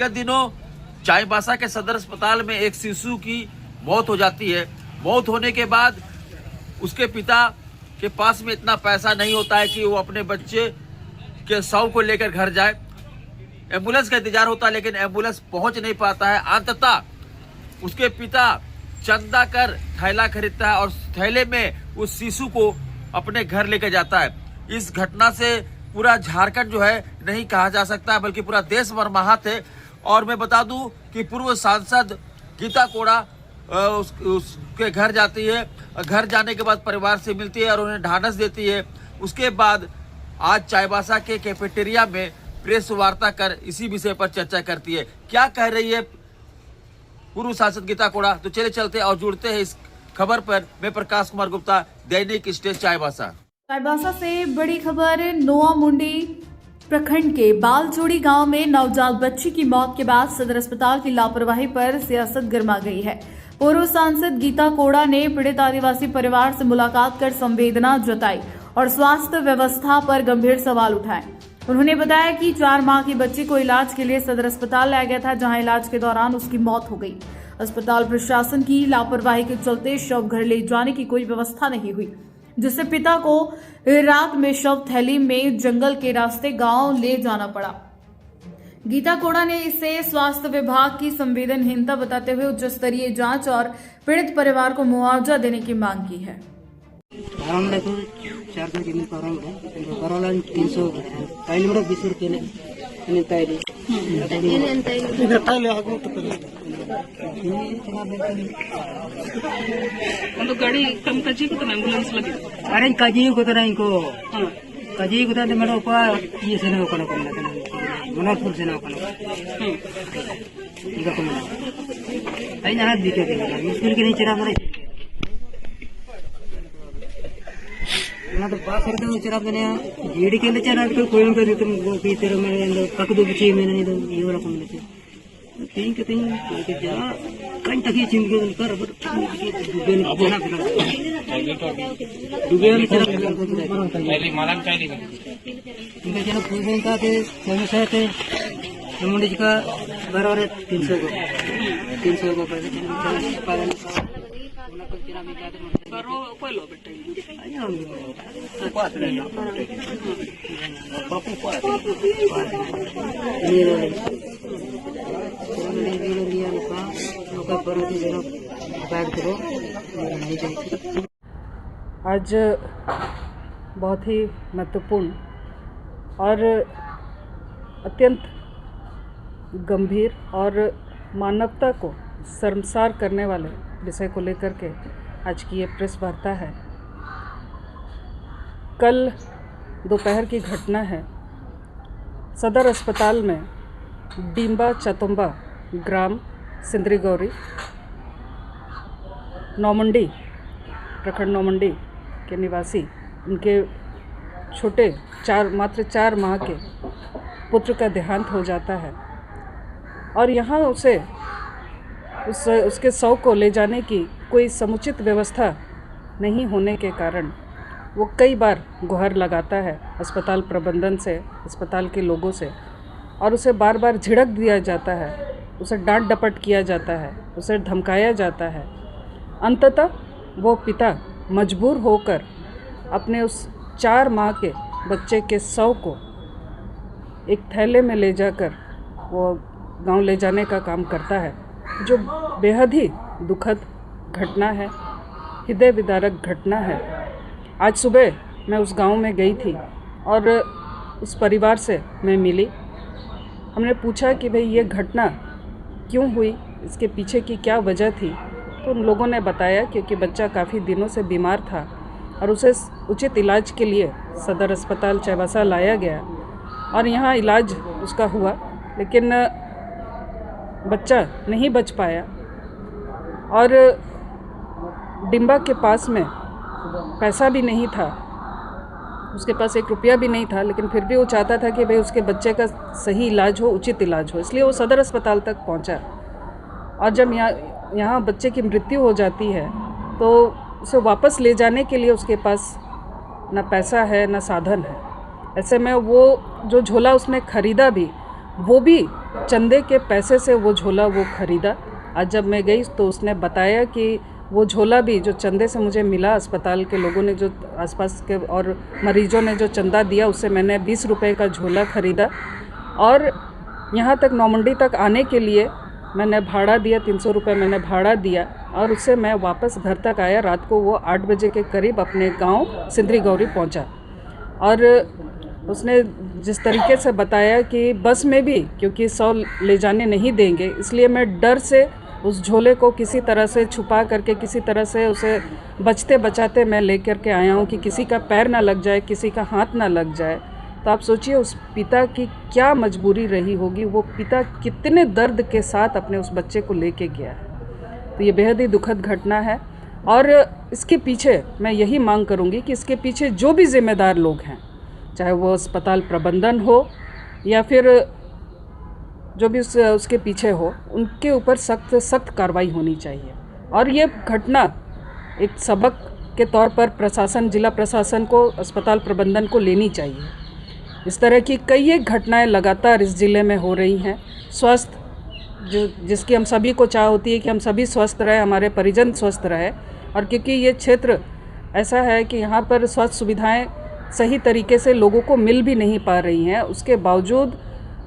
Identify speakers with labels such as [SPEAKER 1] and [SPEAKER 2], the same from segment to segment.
[SPEAKER 1] दिनों चाईबासा के सदर अस्पताल में एक शिशु की मौत हो जाती है। मौत होने के बाद उसके पिता के पास में इतना पैसा नहीं होता है कि वो अपने बच्चे के शव को लेकर घर जाए। एम्बुलेंस का इंतजार होता है लेकिन एम्बुलेंस पहुंच नहीं पाता है। अंततः उसके पिता चंदा कर थैला खरीदता है और थैले में उस शिशु को अपने घर लेकर जाता है। इस घटना से पूरा झारखंड जो है नहीं कहा जा सकता बल्कि पूरा देश मर्माहत है। और मैं बता दूं कि पूर्व सांसद गीता कोड़ा उसके घर जाती है। घर जाने के बाद परिवार से मिलती है और उन्हें ढांढस देती है। उसके बाद आज चाईबासा के कैफेटेरिया में प्रेस वार्ता कर इसी विषय पर चर्चा करती है। क्या कह रही है पूर्व सांसद गीता कोड़ा, तो चले चलते और जुड़ते हैं इस खबर पर। मैं प्रकाश कुमार गुप्ता, दैनिक स्टेज चाईबासा।
[SPEAKER 2] चाईबासा से बड़ी खबर। नोआमुंडी प्रखंड के बालजोड़ी गांव में नवजात बच्ची की मौत के बाद सदर अस्पताल की लापरवाही पर सियासत गर्मा गई है। पूर्व सांसद गीता कोड़ा ने पीड़ित आदिवासी परिवार से मुलाकात कर संवेदना जताई और स्वास्थ्य व्यवस्था पर गंभीर सवाल उठाए। उन्होंने बताया कि 4 माह की बच्ची को इलाज के लिए सदर अस्पताल लाया गया था, जहां इलाज के दौरान उसकी मौत हो गई। अस्पताल प्रशासन की लापरवाही के चलते शव घर ले जाने की कोई व्यवस्था नहीं हुई, जिससे पिता को रात में शव थैली में जंगल के रास्ते गांव ले जाना पड़ा। गीता कोड़ा ने इसे स्वास्थ्य विभाग की संवेदनहीनता बताते हुए उच्च स्तरीय जांच और पीड़ित परिवार को मुआवजा देने की मांग की है।
[SPEAKER 3] 4 दिन ಪರವಾಗಿಲ್ಲ 300 ಕೈಲಿ ಕೂಡ ಬಿಸಿರ್ತೇನೆ ನಿಂತ ಇದೆ ಈಗ ತೈಲಿ ಆಗುತ್ತದೆ
[SPEAKER 4] ಒಂದು ಗಾಡಿ ಕಮ್ ಕಜಿ को एम्बुलेंस लगी
[SPEAKER 3] अरे कजी को तो नहीं को कजी को तो मेरे ऊपर ये से ना कोन कोन लगना मनोपुर से ना कोन इधर को मना आई ना दिखे स्कूल के नीचे रहा ना तो पास करते हैं चरा बने जीडी के लिए चरा तो कोई उनका रितम वो भी तेरे में पक दो बिछे मैंने नहीं तो ये वाला कम लेते तीन के जा कहीं तक ये चिंता कर बट डूबे नहीं बना डूबे नहीं चरा पहले मालूम चाहिए इनका चला पूरे का थे समस्या थे मुंडे जी का बराबर 300 को पैसे पालन
[SPEAKER 4] बरो पहिलो बेटा
[SPEAKER 5] आज बहुत ही महत्वपूर्ण और अत्यंत गंभीर और मानवता को शर्मसार करने वाले विषय को लेकर के आज की ये प्रेस वार्ता है। कल दोपहर की घटना है। सदर अस्पताल में डिम्बा चतुम्बा ग्राम सिंदरी गौरी नौमुंडी प्रखंड नौमुंडी के निवासी उनके छोटे मात्र 4 माह के पुत्र का देहांत हो जाता है और यहाँ उसके शव को ले जाने की कोई समुचित व्यवस्था नहीं होने के कारण वो कई बार गुहार लगाता है अस्पताल प्रबंधन से, अस्पताल के लोगों से, और उसे बार बार झिड़क दिया जाता है, उसे डांट डपट किया जाता है, उसे धमकाया जाता है। अंततः वो पिता मजबूर होकर अपने उस 4 माह के बच्चे के शव को एक थैले में ले जाकर वो गांव ले जाने का काम करता है, जो बेहद ही दुखद घटना है, हृदय विदारक घटना है। आज सुबह मैं उस गांव में गई थी और उस परिवार से मैं मिली। हमने पूछा कि भाई ये घटना क्यों हुई, इसके पीछे की क्या वजह थी। तो उन लोगों ने बताया क्योंकि बच्चा काफ़ी दिनों से बीमार था और उसे उचित इलाज के लिए सदर अस्पताल चाईबासा लाया गया और यहाँ इलाज उसका हुआ, लेकिन बच्चा नहीं बच पाया। और डिम्बा के पास में पैसा भी नहीं था, उसके पास 1 रुपया भी नहीं था, लेकिन फिर भी वो चाहता था कि भाई उसके बच्चे का सही इलाज हो, उचित इलाज हो, इसलिए वो सदर अस्पताल तक पहुंचा। और जब यहाँ बच्चे की मृत्यु हो जाती है तो उसे वापस ले जाने के लिए उसके पास ना पैसा है ना साधन है। ऐसे में वो जो झोला उसने खरीदा भी वो भी चंदे के पैसे से वो झोला वो ख़रीदा। आज जब मैं गई तो उसने बताया कि वो झोला भी जो चंदे से मुझे मिला, अस्पताल के लोगों ने, जो आसपास के और मरीजों ने जो चंदा दिया, उससे मैंने 20 रुपए का झोला ख़रीदा। और यहाँ तक नौमंडी तक आने के लिए मैंने भाड़ा दिया, 300 रुपये मैंने भाड़ा दिया और उससे मैं वापस घर तक आया। रात को वो 8 बजे के करीब अपने गांव सिंदरी गौरी पहुंचा। और उसने जिस तरीके से बताया कि बस में भी क्योंकि 100 ले जाने नहीं देंगे, इसलिए मैं डर से उस झोले को किसी तरह से छुपा करके, किसी तरह से उसे बचते बचाते मैं लेकर के आया हूँ कि किसी का पैर ना लग जाए, किसी का हाथ ना लग जाए। तो आप सोचिए उस पिता की क्या मजबूरी रही होगी, वो पिता कितने दर्द के साथ अपने उस बच्चे को लेके गया है। तो ये बेहद ही दुखद घटना है और इसके पीछे मैं यही मांग करूँगी कि इसके पीछे जो भी जिम्मेदार लोग हैं, चाहे वो अस्पताल प्रबंधन हो या फिर जो भी उसके पीछे हो, उनके ऊपर सख्त कार्रवाई होनी चाहिए। और ये घटना एक सबक के तौर पर प्रशासन, जिला प्रशासन को, अस्पताल प्रबंधन को लेनी चाहिए। इस तरह की कई एक घटनाएं लगातार इस ज़िले में हो रही हैं। स्वास्थ्य जिसकी हम सभी को चाह होती है कि हम सभी स्वस्थ रहें, हमारे परिजन स्वस्थ रहे। और क्योंकि ये क्षेत्र ऐसा है कि यहाँ पर स्वास्थ्य सुविधाएं सही तरीके से लोगों को मिल भी नहीं पा रही हैं, उसके बावजूद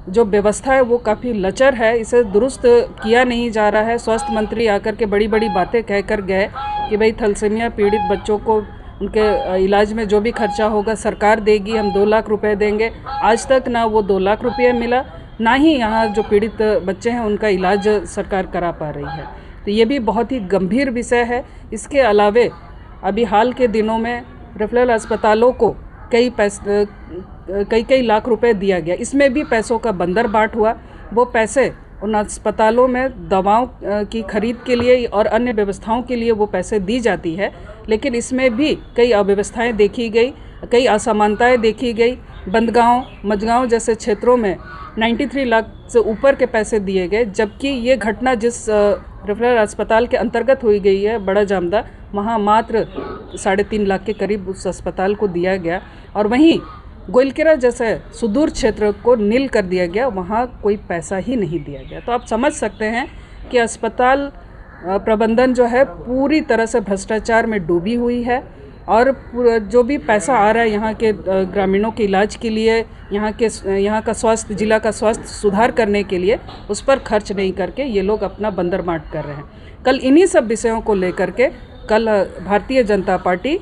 [SPEAKER 5] जो व्यवस्था है वो काफ़ी लचर है, इसे दुरुस्त किया नहीं जा रहा है। स्वास्थ्य मंत्री आकर के बड़ी बड़ी बातें कह कर गए कि भाई थैलेसीमिया पीड़ित बच्चों को उनके इलाज में जो भी खर्चा होगा सरकार देगी, हम 2 लाख रुपए देंगे। आज तक ना वो 2 लाख रुपये मिला, ना ही यहाँ जो पीड़ित बच्चे हैं उनका इलाज सरकार करा पा रही है। तो ये भी बहुत ही गंभीर विषय है। इसके अलावे अभी हाल के दिनों में रेफरल अस्पतालों को कई लाख रुपए दिया गया, इसमें भी पैसों का बंदर बाट हुआ। वो पैसे उन अस्पतालों में दवाओं की खरीद के लिए और अन्य व्यवस्थाओं के लिए वो पैसे दी जाती है, लेकिन इसमें भी कई अव्यवस्थाएं देखी गई, कई असमानताएं देखी गई। बंदगांव, मझगांव जैसे क्षेत्रों में 93 लाख से ऊपर के पैसे दिए गए, जबकि ये घटना जिस रेफरल अस्पताल के अंतर्गत हुई गई है, बड़ा जामदा, वहाँ मात्र 3.5 लाख के करीब उस अस्पताल को दिया गया। और वहीं गोइलकेरा जैसे सुदूर क्षेत्र को नील कर दिया गया, वहाँ कोई पैसा ही नहीं दिया गया। तो आप समझ सकते हैं कि अस्पताल प्रबंधन जो है पूरी तरह से भ्रष्टाचार में डूबी हुई है। और जो भी पैसा आ रहा है यहाँ के ग्रामीणों के इलाज के लिए, यहाँ का स्वास्थ्य, जिला का स्वास्थ्य सुधार करने के लिए, उस पर खर्च नहीं करके ये लोग अपना बंदरमाट कर रहे हैं। कल इन्हीं सब विषयों को लेकर के कल भारतीय जनता पार्टी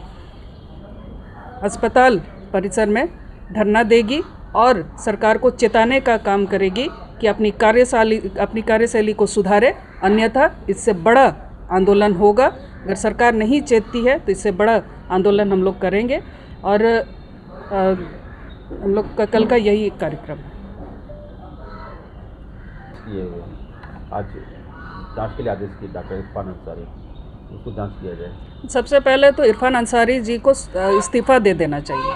[SPEAKER 5] अस्पताल परिसर में धरना देगी और सरकार को चेताने का काम करेगी कि अपनी कार्यशैली को सुधारे, अन्यथा इससे बड़ा आंदोलन होगा। अगर सरकार नहीं चेतती है तो इससे बड़ा आंदोलन हम लोग करेंगे और हम लोग का कल का यही कार्यक्रम है।
[SPEAKER 6] ये आज जांच के लिए आदेश की डॉक्टर इरफान अंसारी, उसको जांच किया जाए।
[SPEAKER 5] सबसे पहले तो इरफान अंसारी जी को इस्तीफ़ा दे देना चाहिए।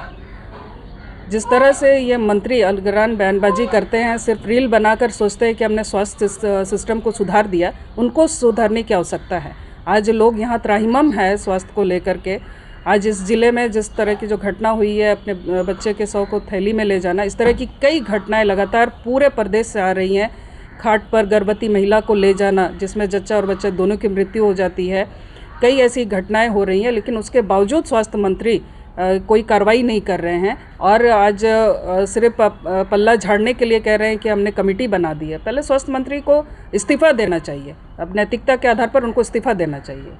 [SPEAKER 5] जिस तरह से ये मंत्री अलगरान बयानबाजी करते हैं, सिर्फ रील बनाकर सोचते हैं कि हमने स्वास्थ्य सिस्टम को सुधार दिया, उनको सुधारने की आवश्यकता है। आज लोग यहाँ त्राहिमाम है स्वास्थ्य को लेकर के। आज इस ज़िले में जिस तरह की जो घटना हुई है, अपने बच्चे के शव को थैली में ले जाना, इस तरह की कई घटनाएं लगातार पूरे प्रदेश से आ रही हैं। खाट पर गर्भवती महिला को ले जाना, जिसमें जच्चा और बच्चा दोनों की मृत्यु हो जाती है, कई ऐसी घटनाएं हो रही हैं, लेकिन उसके बावजूद स्वास्थ्य मंत्री कोई कार्रवाई नहीं कर रहे हैं। और आज सिर्फ पल्ला झाड़ने के लिए कह रहे हैं कि हमने कमेटी बना दी है। पहले स्वास्थ्य मंत्री को इस्तीफ़ा देना चाहिए, अब नैतिकता के आधार पर उनको इस्तीफ़ा देना चाहिए।